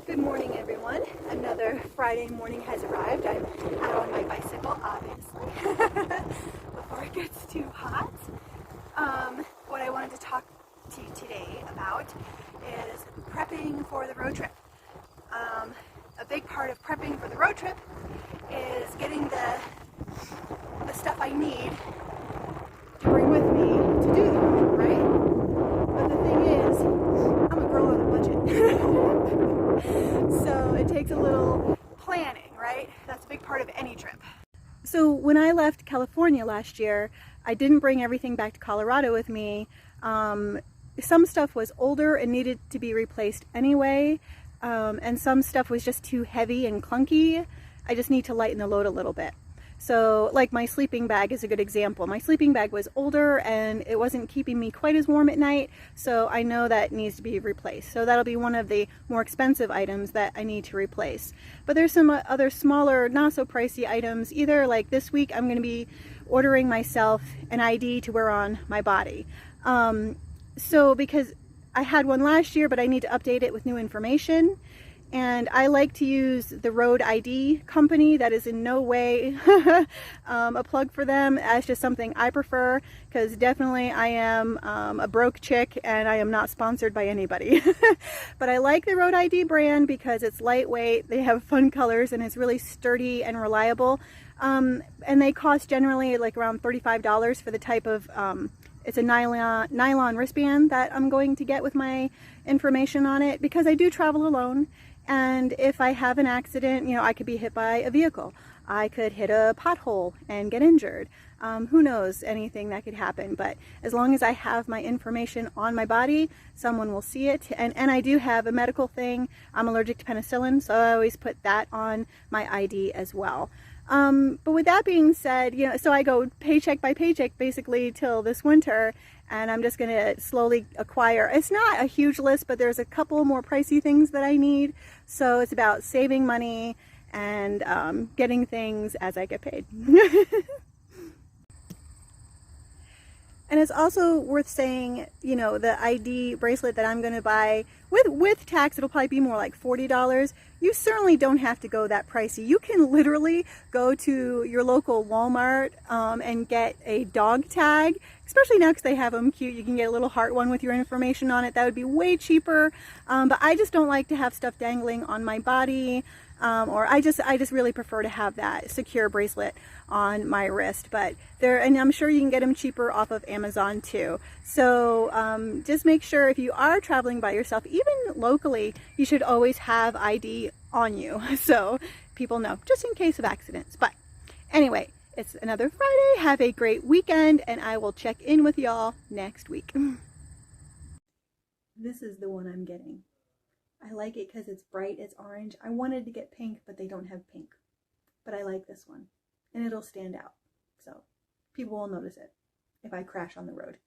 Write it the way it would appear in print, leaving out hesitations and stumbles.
Good morning, everyone. Another Friday morning has arrived. I'm out on my bicycle, obviously, before it gets too hot. What I wanted to talk to you today about is prepping for the road trip. A big part of prepping for the road trip is getting the stuff I need to bring with me to do the road, right? But the thing is, I'm a girl on a budget. So it takes a little planning, right? That's a big part of any trip. So when I left California last year, I didn't bring everything back to Colorado with me. Some stuff was older and needed to be replaced anyway, and some stuff was just too heavy and clunky. I just need to lighten the load a little bit. So like my sleeping bag is a good example. My sleeping bag was older and it wasn't keeping me quite as warm at night, so I know that needs to be replaced. So that'll be one of the more expensive items that I need to replace. But there's some other smaller, not so pricey items. Either like this week I'm going to be ordering myself an ID to wear on my body. So because I had one last year, but I need to update it with new information. And I like to use the Road ID company. That is in no way a plug for them. That's just something I prefer, because definitely I am a broke chick and I am not sponsored by anybody. But I like the Road ID brand because it's lightweight, they have fun colors, and it's really sturdy and reliable. And they cost generally like around $35 for the type of, it's a nylon wristband that I'm going to get with my information on it, because I do travel alone. And if I have an accident, you know, I could be hit by a vehicle. I could hit a pothole and get injured. Who knows, anything that could happen. But as long as I have my information on my body, someone will see it. And I do have a medical thing. I'm allergic to penicillin, so I always put that on my ID as well. But with that being said, you know, so I go paycheck by paycheck basically till this winter, and I'm just going to slowly acquire. It's not a huge list, but there's a couple more pricey things that I need. So it's about saving money and getting things as I get paid. And it's also worth saying, you know, the ID bracelet that I'm going to buy, with tax, it'll probably be more like $40. You certainly don't have to go that pricey. You can literally go to your local Walmart and get a dog tag, especially now because they have them cute. You can get a little heart one with your information on it. That would be way cheaper. But I just don't like to have stuff dangling on my body. Or I just really prefer to have that secure bracelet on my wrist. But and I'm sure you can get them cheaper off of Amazon too. So just make sure, if you are traveling by yourself, even locally, you should always have ID on you, so people know, just in case of accidents. But anyway, it's another Friday. Have a great weekend, and I will check in with y'all next week. This is the one I'm getting. I like it because it's bright, it's orange. I wanted to get pink, but they don't have pink. But I like this one, and it'll stand out. So people will notice it if I crash on the road.